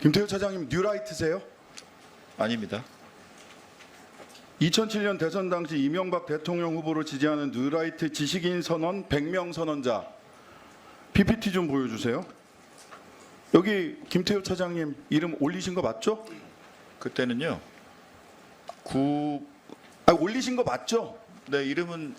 김태우 차장님 뉴라이트세요? 아닙니다. 2007년 대선 당시 이명박 대통령 후보를 지지하는 뉴라이트 지식인 선언 100명 선언자 PPT 좀 보여주세요. 여기 김태우 차장님 이름 올리신 거 맞죠? 그때는요. 올리신 거 맞죠? 네, 이름은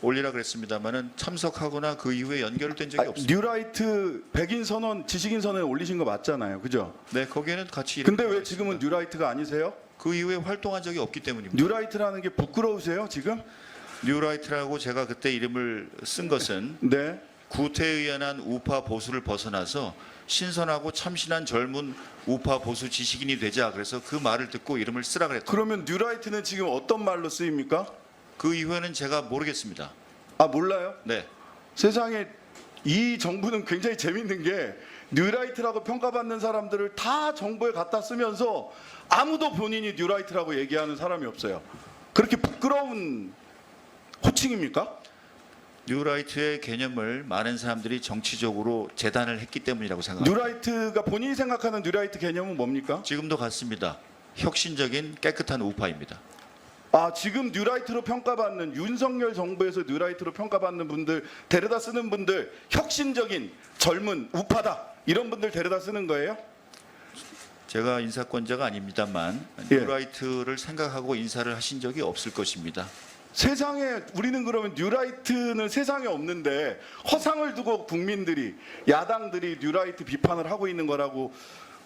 올리라 그랬습니다만은 참석하거나 그 이후에 연결된 적이 없습니다. 뉴라이트 백인 선언 지식인 선언에 올리신 거 맞잖아요. 그죠? 네, 거기에는 같이. 근데 왜 지금은 뉴라이트가 아니세요? 그 이후에 활동한 적이 없기 때문입니다. 뉴라이트라는 게 부끄러우세요 지금? 뉴라이트라고 제가 그때 이름을 쓴 것은 네. 구태의연한 우파 보수를 벗어나서 신선하고 참신한 젊은 우파 보수 지식인이 되자, 그래서 그 말을 듣고 이름을 쓰라 그랬다. 그러면 뉴라이트는 지금 어떤 말로 쓰입니까? 그 이후에는 제가 모르겠습니다. 아 몰라요? 네. 세상에 이 정부는 굉장히 재밌는 게 뉴라이트라고 평가받는 사람들을 다 정부에 갖다 쓰면서 아무도 본인이 뉴라이트라고 얘기하는 사람이 없어요. 그렇게 부끄러운 호칭입니까? 뉴라이트의 개념을 많은 사람들이 정치적으로 재단을 했기 때문이라고 생각합니다. 뉴라이트가 본인이 생각하는 뉴라이트 개념은 뭡니까? 지금도 같습니다. 혁신적인 깨끗한 우파입니다. 아 지금 뉴라이트로 평가받는 윤석열 정부에서 뉴라이트로 평가받는 분들 데려다 쓰는 분들 혁신적인 젊은 우파다 이런 분들 데려다 쓰는 거예요? 제가 인사권자가 아닙니다만 예. 뉴라이트를 생각하고 인사를 하신 적이 없을 것입니다. 세상에 우리는 그러면 뉴라이트는 세상에 없는데 허상을 두고 국민들이 야당들이 뉴라이트 비판을 하고 있는 거라고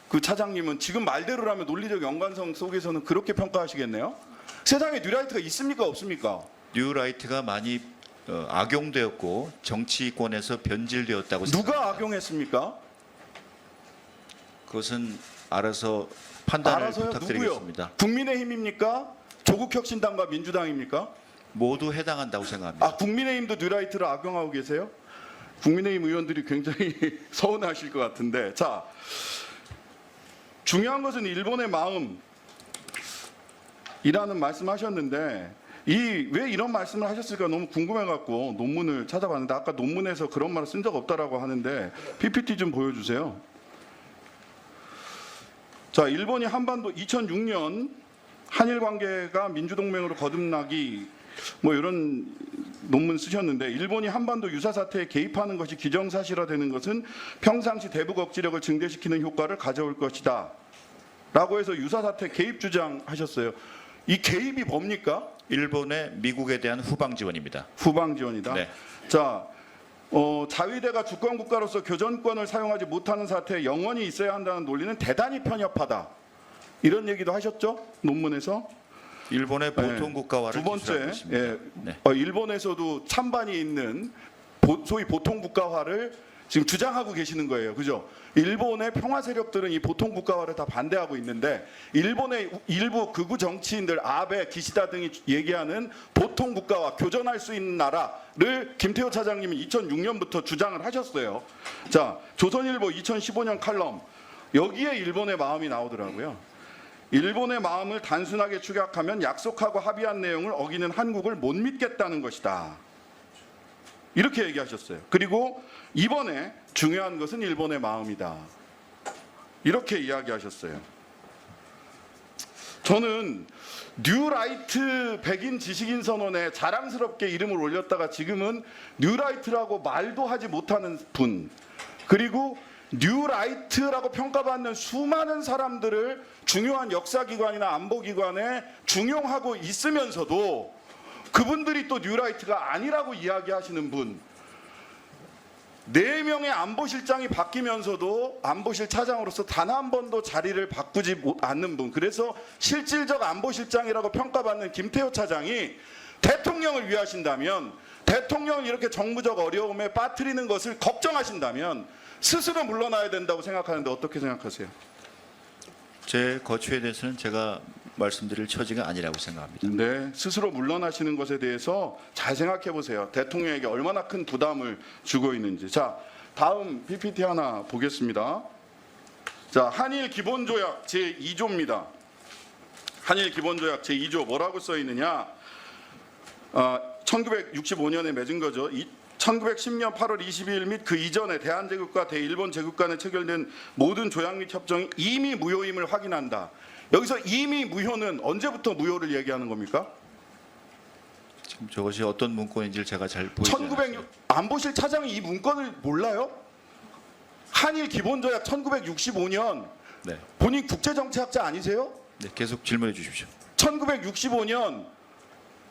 그 차장님은 지금 말대로라면 논리적 연관성 속에서는 그렇게 평가하시겠네요? 세상에 뉴라이트가 있습니까 없습니까? 뉴라이트가 많이 악용되었고 정치권에서 변질되었다고 누가 생각합니다. 악용했습니까? 그것은 알아서 판단을 알아서요? 부탁드리겠습니다. 누구요? 국민의힘입니까? 조국혁신당과 민주당입니까? 모두 해당한다고 생각합니다. 아 국민의힘도 뉴라이트를 악용하고 계세요? 국민의힘 의원들이 굉장히 서운하실 것 같은데 자 중요한 것은 일본의 마음이라는 말씀하셨는데 왜 이런 말씀을 하셨을까 너무 궁금해갖고 논문을 찾아봤는데 아까 논문에서 그런 말을 쓴 적 없다라고 하는데 PPT 좀 보여주세요. 자 일본이 한반도 2006년 한일 관계가 민주동맹으로 거듭나기 뭐 이런 논문 쓰셨는데 일본이 한반도 유사 사태에 개입하는 것이 기정사실화되는 것은 평상시 대북 억지력을 증대시키는 효과를 가져올 것이다 라고 해서 유사 사태 개입 주장하셨어요. 이 개입이 뭡니까? 일본의 미국에 대한 후방 지원입니다. 후방 지원이다. 네. 자 자위대가 주권 국가로서 교전권을 사용하지 못하는 사태에 영원히 있어야 한다는 논리는 대단히 편협하다. 이런 얘기도 하셨죠? 논문에서. 일본의 보통 국가화를 두 번째, 기술하고 있습니다. 일본에서도 찬반이 있는 소위 보통 국가화를 지금 주장하고 계시는 거예요. 그죠? 일본의 평화 세력들은 이 보통 국가화를 다 반대하고 있는데 일본의 일부 극우 정치인들 아베, 기시다 등이 얘기하는 보통 국가화, 교전할 수 있는 나라를 김태호 차장님이 2006년부터 주장을 하셨어요. 자, 조선일보 2015년 칼럼 여기에 일본의 마음이 나오더라고요. 일본의 마음을 단순하게 축약하면 약속하고 합의한 내용을 어기는 한국을 못 믿겠다는 것이다. 이렇게 얘기하셨어요. 그리고 이번에 중요한 것은 일본의 마음이다. 이렇게 이야기하셨어요. 저는 뉴라이트 백인 지식인 선언에 자랑스럽게 이름을 올렸다가 지금은 뉴라이트라고 말도 하지 못하는 분, 그리고 뉴라이트라고 평가받는 수많은 사람들을 중요한 역사기관이나 안보기관에 중용하고 있으면서도 그분들이 또 뉴라이트가 아니라고 이야기하시는 분, 4명의 안보실장이 바뀌면서도 안보실 차장으로서 단 한 번도 자리를 바꾸지 않는 분, 그래서 실질적 안보실장이라고 평가받는 김태호 차장이 대통령을 위하신다면, 대통령을 이렇게 정부적 어려움에 빠뜨리는 것을 걱정하신다면 스스로 물러나야 된다고 생각하는데 어떻게 생각하세요? 제 거취에 대해서는 제가 말씀드릴 처지가 아니라고 생각합니다. 네, 스스로 물러나시는 것에 대해서 잘 생각해 보세요. 대통령에게 얼마나 큰 부담을 주고 있는지. 자, 다음 PPT 하나 보겠습니다. 자, 한일 기본조약 제2조입니다. 한일 기본조약 제2조 뭐라고 써 있느냐? 1965년에 맺은 거죠. 1910년 8월 22일 및 그 이전에 대한제국과 대일본 제국 간에 체결된 모든 조약 및 협정이 이미 무효임을 확인한다. 여기서 이미 무효는 언제부터 무효를 얘기하는 겁니까? 지금 저것이 어떤 문건인지를 제가 잘 보이지 않아요. 1906 안보실 차장이 이 문건을 몰라요? 한일 기본조약 1965년 네. 본인 국제정치학자 아니세요? 네, 계속 질문해 주십시오. 1965년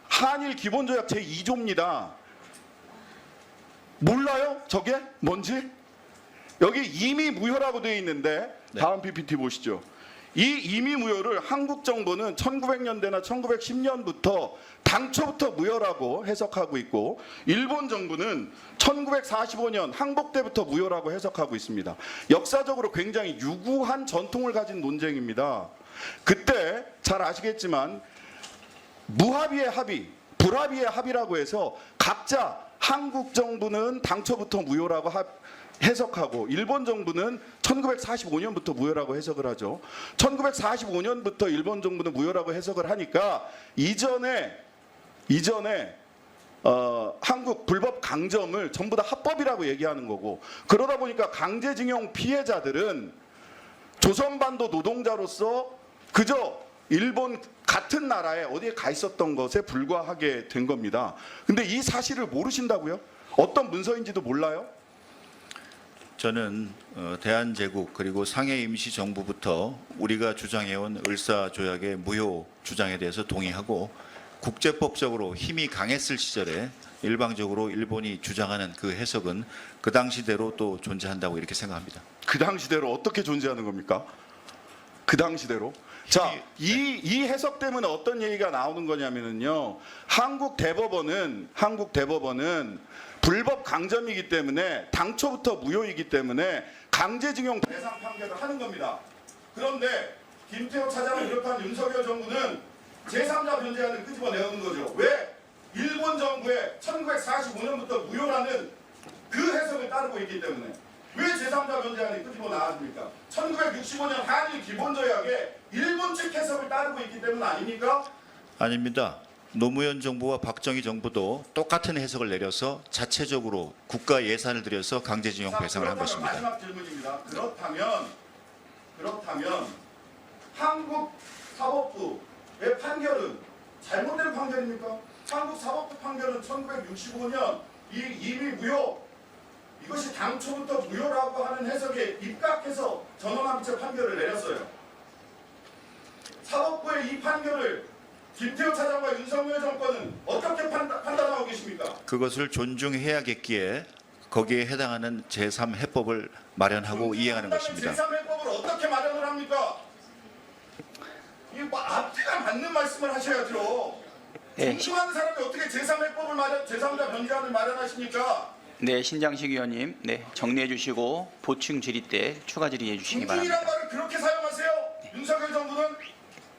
한일 기본조약 제2조입니다. 몰라요? 저게 뭔지? 여기 이미 무효라고 되어 있는데 네. 다음 PPT 보시죠. 이 이미 무효를 한국 정부는 1900년대나 1910년부터 당초부터 무효라고 해석하고 있고 일본 정부는 1945년 항복 때부터 무효라고 해석하고 있습니다. 역사적으로 굉장히 유구한 전통을 가진 논쟁입니다. 그때 잘 아시겠지만 무합의의 합의, 불합의의 합의라고 해서 각자 한국 정부는 당초부터 무효라고 해석하고 일본 정부는 1945년부터 무효라고 해석을 하죠. 1945년부터 일본 정부는 무효라고 해석을 하니까 이전에 한국 불법 강점을 전부 다 합법이라고 얘기하는 거고 그러다 보니까 강제징용 피해자들은 조선반도 노동자로서 그저 일본 같은 나라에 어디에 가 있었던 것에 불과하게 된 겁니다. 근데 이 사실을 모르신다고요? 어떤 문서인지도 몰라요? 저는 대한제국 그리고 상해 임시정부부터 우리가 주장해온 을사조약의 무효 주장에 대해서 동의하고 국제법적으로 힘이 강했을 시절에 일방적으로 일본이 주장하는 그 해석은 그 당시대로 또 존재한다고 이렇게 생각합니다. 그 당시대로 어떻게 존재하는 겁니까? 그 당시대로? 자, 이 해석 때문에 어떤 얘기가 나오는 거냐면요. 한국 대법원은 불법 강점이기 때문에 당초부터 무효이기 때문에 강제징용 대상 판결을 하는 겁니다. 그런데 김태호 차장을 비롯한 윤석열 정부는 제3자 변제안을 끄집어내는 거죠. 왜? 일본 정부의 1945년부터 무효라는 그 해석을 따르고 있기 때문에. 왜 제3자 변제안이 끄집어 나왔습니까? 1965년 한일 기본조약에 일본 측 해석을 따르고 있기 때문 아닙니까? 아닙니다. 노무현 정부와 박정희 정부도 똑같은 해석을 내려서 자체적으로 국가 예산을 들여서 강제징용 배상을 한 것입니다. 마지막 질문입니다. 그렇다면 한국 사법부의 판결은 잘못된 판결입니까? 한국 사법부 판결은 1965년 이미 무효 이것이 당초부터 무효라고 하는 해석에 입각해서 전원합의체 판결을 내렸어요. 사법부의 이 판결을 김태호 차장과 윤석열 정권은 어떻게 판단하고 계십니까? 그것을 존중해야겠기에 거기에 해당하는 제3해법을 마련하고 이행하는 것입니다. 제3해법을 어떻게 마련을 합니까? 이거 뭐 앞뒤가 맞는 말씀을 하셔야죠. 네. 존중하는 사람이 어떻게 제3해법을 제3자 변제안을 마련하십니까? 네, 신장식 의원님, 네, 정리해 주시고 보충 질의 때 추가 질의해 주시기 바랍니다. 존중이란 말을 그렇게 사용하세요? 윤석열 정부는?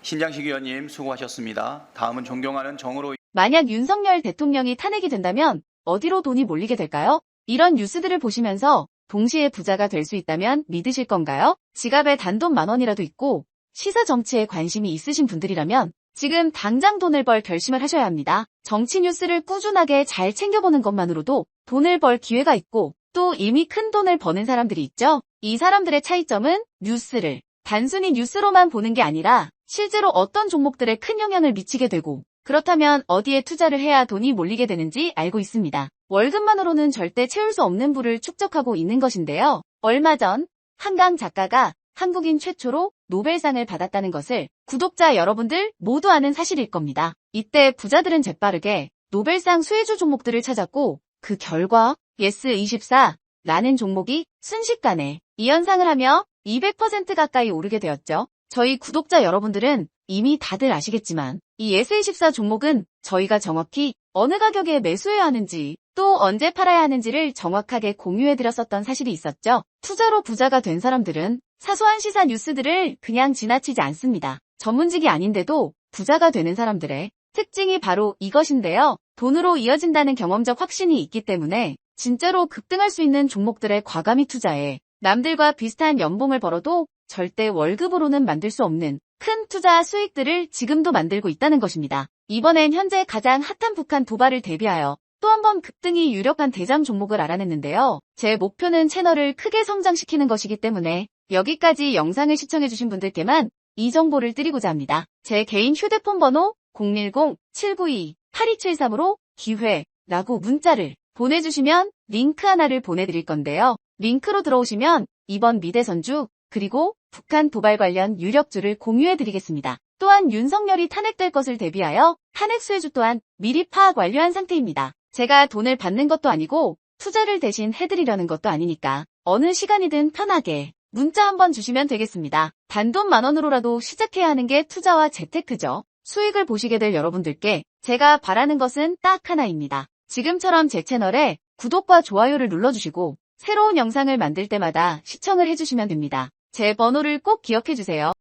신장식 의원님 수고하셨습니다. 다음은 존경하는 정의로 만약 윤석열 대통령이 탄핵이 된다면 어디로 돈이 몰리게 될까요? 이런 뉴스들을 보시면서 동시에 부자가 될 수 있다면 믿으실 건가요? 지갑에 단돈 10,000원이라도 있고 시사 정치에 관심이 있으신 분들이라면 지금 당장 돈을 벌 결심을 하셔야 합니다. 정치 뉴스를 꾸준하게 잘 챙겨보는 것만으로도 돈을 벌 기회가 있고 또 이미 큰 돈을 버는 사람들이 있죠. 이 사람들의 차이점은 뉴스를 단순히 뉴스로만 보는 게 아니라 실제로 어떤 종목들에 큰 영향을 미치게 되고 그렇다면 어디에 투자를 해야 돈이 몰리게 되는지 알고 있습니다. 월급만으로는 절대 채울 수 없는 부를 축적하고 있는 것인데요. 얼마 전 한강 작가가 한국인 최초로 노벨상을 받았다는 것을 구독자 여러분들 모두 아는 사실일 겁니다. 이때 부자들은 재빠르게 노벨상 수혜주 종목들을 찾았고 그 결과 예스24라는 종목이 순식간에 2연상을 하며 200% 가까이 오르게 되었죠. 저희 구독자 여러분들은 이미 다들 아시겠지만 이 예스24 종목은 저희가 정확히 어느 가격에 매수해야 하는지 또 언제 팔아야 하는지를 정확하게 공유해드렸었던 사실이 있었죠. 투자로 부자가 된 사람들은 사소한 시사 뉴스들을 그냥 지나치지 않습니다. 전문직이 아닌데도 부자가 되는 사람들의 특징이 바로 이것인데요. 돈으로 이어진다는 경험적 확신이 있기 때문에 진짜로 급등할 수 있는 종목들에 과감히 투자해 남들과 비슷한 연봉을 벌어도 절대 월급으로는 만들 수 없는 큰 투자 수익들을 지금도 만들고 있다는 것입니다. 이번엔 현재 가장 핫한 북한 도발을 대비하여 또 한 번 급등이 유력한 대장 종목을 알아냈는데요. 제 목표는 채널을 크게 성장시키는 것이기 때문에 여기까지 영상을 시청해주신 분들께만 이 정보를 드리고자 합니다. 제 개인 휴대폰 번호 010-792-8273으로 기회라고 문자를 보내주시면 링크 하나를 보내드릴 건데요. 링크로 들어오시면 이번 미대선주 그리고 북한 도발 관련 유력주를 공유해드리겠습니다. 또한 윤석열이 탄핵될 것을 대비하여 탄핵 수혜주 또한 미리 파악 완료한 상태입니다. 제가 돈을 받는 것도 아니고 투자를 대신 해드리려는 것도 아니니까 어느 시간이든 편하게 문자 한번 주시면 되겠습니다. 단돈 10,000원으로라도 시작해야 하는 게 투자와 재테크죠. 수익을 보시게 될 여러분들께 제가 바라는 것은 딱 하나입니다. 지금처럼 제 채널에 구독과 좋아요를 눌러주시고 새로운 영상을 만들 때마다 시청을 해주시면 됩니다. 제 번호를 꼭 기억해주세요.